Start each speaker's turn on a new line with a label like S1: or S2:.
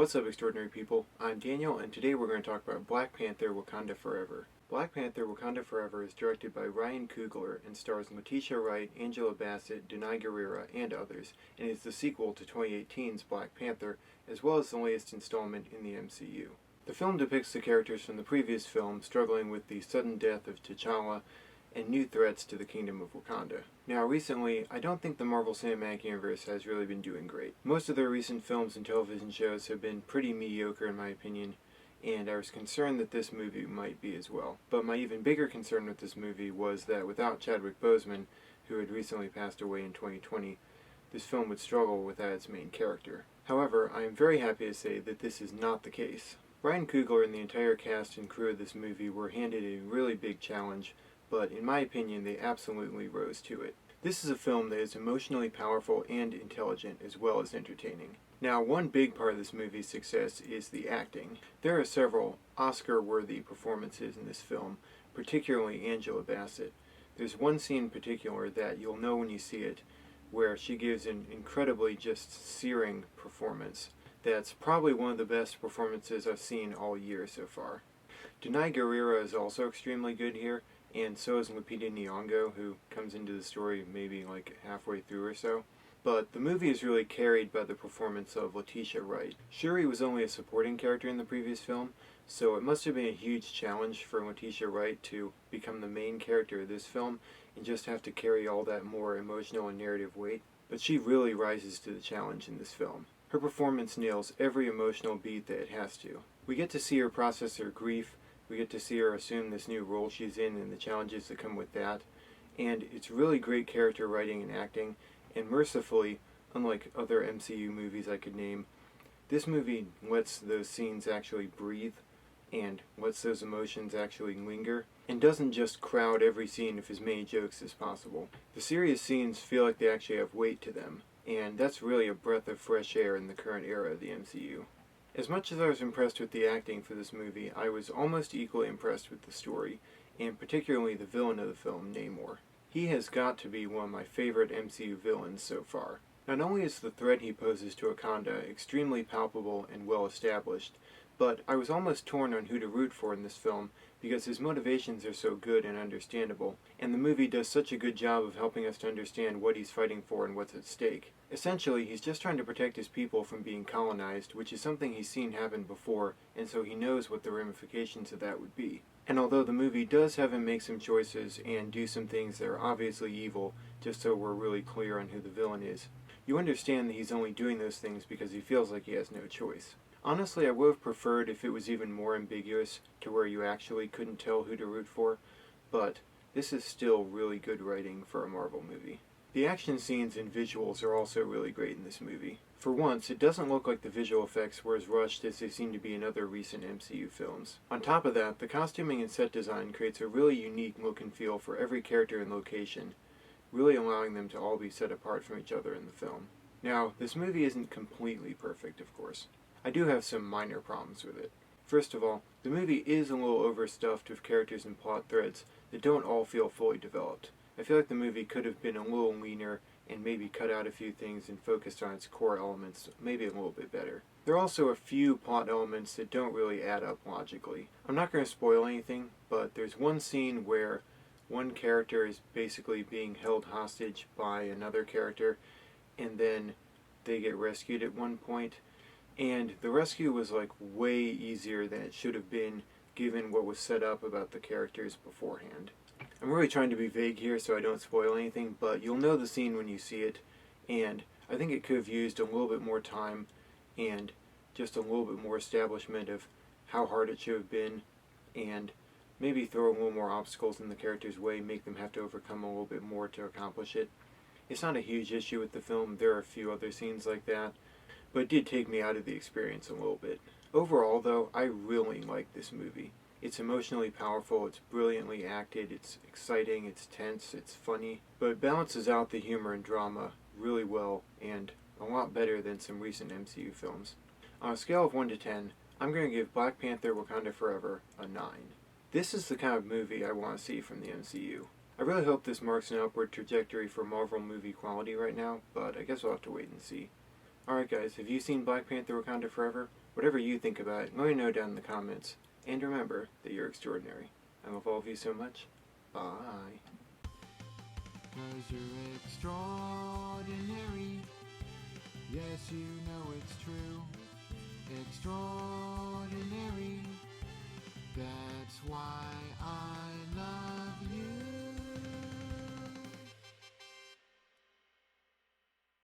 S1: What's up, extraordinary people? I'm Daniel, and today we're going to talk about Black Panther Wakanda Forever. Black Panther Wakanda Forever is directed by Ryan Coogler and stars Letitia Wright, Angela Bassett, Denai Guerrera, and others, and is the sequel to 2018's Black Panther, as well as the latest installment in the MCU. The film depicts the characters from the previous film struggling with the sudden death of T'Challa and new threats to the Kingdom of Wakanda. Now, recently, I don't think the Marvel Cinematic Universe has really been doing great. Most of their recent films and television shows have been pretty mediocre in my opinion, and I was concerned that this movie might be as well. But my even bigger concern with this movie was that without Chadwick Boseman, who had recently passed away in 2020, this film would struggle without its main character. However, I am very happy to say that this is not the case. Ryan Coogler and the entire cast and crew of this movie were handed a really big challenge, but in my opinion they absolutely rose to it. This is a film that is emotionally powerful and intelligent as well as entertaining. Now, one big part of this movie's success is the acting. There are several Oscar-worthy performances in this film, particularly Angela Bassett. There's one scene in particular that you'll know when you see it, where she gives an incredibly just searing performance. That's probably one of the best performances I've seen all year so far. Denai Guerrera is also extremely good here, and so is Lupita Nyong'o, who comes into the story maybe like halfway through or so. But the movie is really carried by the performance of Letitia Wright. Shuri was only a supporting character in the previous film, so it must have been a huge challenge for Letitia Wright to become the main character of this film and just have to carry all that more emotional and narrative weight. But she really rises to the challenge in this film. Her performance nails every emotional beat that it has to. We get to see her process her grief, we get to see her assume this new role she's in and the challenges that come with that, and it's really great character writing and acting, and mercifully, unlike other MCU movies I could name, this movie lets those scenes actually breathe and lets those emotions actually linger, and doesn't just crowd every scene with as many jokes as possible. The serious scenes feel like they actually have weight to them, and that's really a breath of fresh air in the current era of the MCU. As much as I was impressed with the acting for this movie, I was almost equally impressed with the story, and particularly the villain of the film, Namor. He has got to be one of my favorite MCU villains so far. Not only is the threat he poses to Wakanda extremely palpable and well established, but I was almost torn on who to root for in this film because his motivations are so good and understandable, and the movie does such a good job of helping us to understand what he's fighting for and what's at stake. Essentially, he's just trying to protect his people from being colonized, which is something he's seen happen before, and so he knows what the ramifications of that would be. And although the movie does have him make some choices and do some things that are obviously evil, just so we're really clear on who the villain is, you understand that he's only doing those things because he feels like he has no choice. Honestly, I would have preferred if it was even more ambiguous to where you actually couldn't tell who to root for, but this is still really good writing for a Marvel movie. The action scenes and visuals are also really great in this movie. For once, it doesn't look like the visual effects were as rushed as they seem to be in other recent MCU films. On top of that, the costuming and set design creates a really unique look and feel for every character and location, really allowing them to all be set apart from each other in the film. Now, this movie isn't completely perfect, of course. I do have some minor problems with it. First of all, the movie is a little overstuffed with characters and plot threads that don't all feel fully developed. I feel like the movie could have been a little leaner and maybe cut out a few things and focused on its core elements maybe a little bit better. There are also a few plot elements that don't really add up logically. I'm not going to spoil anything, but there's one scene where one character is basically being held hostage by another character, and then they get rescued at one point, and the rescue was like way easier than it should have been given what was set up about the characters beforehand. I'm really trying to be vague here so I don't spoil anything, but you'll know the scene when you see it, and I think it could have used a little bit more time and just a little bit more establishment of how hard it should have been, and maybe throw a little more obstacles in the character's way, make them have to overcome a little bit more to accomplish it. It's not a huge issue with the film, there are a few other scenes like that, but it did take me out of the experience a little bit. Overall, though, I really like this movie. It's emotionally powerful, it's brilliantly acted, it's exciting, it's tense, it's funny, but it balances out the humor and drama really well and a lot better than some recent MCU films. On a scale of 1 to 10, I'm going to give Black Panther Wakanda Forever a 9. This is the kind of movie I want to see from the MCU. I really hope this marks an upward trajectory for Marvel movie quality right now, but I guess we'll have to wait and see. Alright guys, have you seen Black Panther Wakanda Forever? Whatever you think about it, let me know down in the comments. And remember that you're extraordinary. I love all of you so much. Bye. 'Cause you're extraordinary. Yes, you know it's true. Extraordinary. That's why